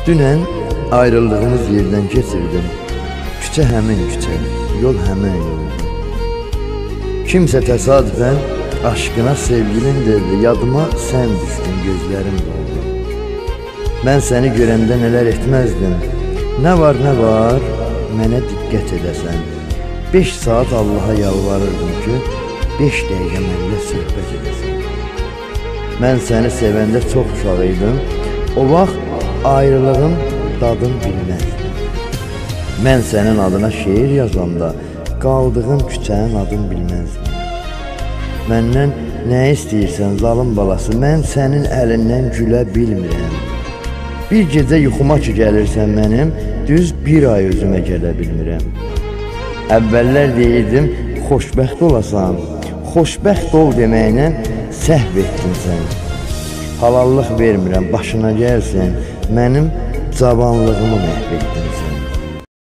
Dünən ayrıldığımız yerdən keçirdim. Küçə həmin küçə, yol həmin yol. Kimsə təsadüfən aşkına sevgilin dedi, yadıma sən düşdün, gözlərim doldu. Mən səni görəndə nələr etməzdim. Nə var, mənə diqqət edəsən. 5 saat Allaha yalvarırdım ki, 5 dəqiqə mənimlə söhbət edəsən. Mən səni sevəndə çox uşaq idim. O vaxt ayrılığın dadını bilməzdim. Mən sənin adına şeir yazanda qaldığım küçənin adını bilməzdim. Məndən nə istəyirsən zalım balası, mən sənin əlindən gülə bilmirəm. Bir gecə yuxuma ki gəlirsən mənim, düz 1 ay özümə gələ bilmirəm. Əvvəllər deyirdim, xoşbəxt olasan, xoşbəxt ol deməklə səhv etdin sən. Halallıq vermirəm, başına gəlsin, mənim cavanlığımı məhv etdin sən.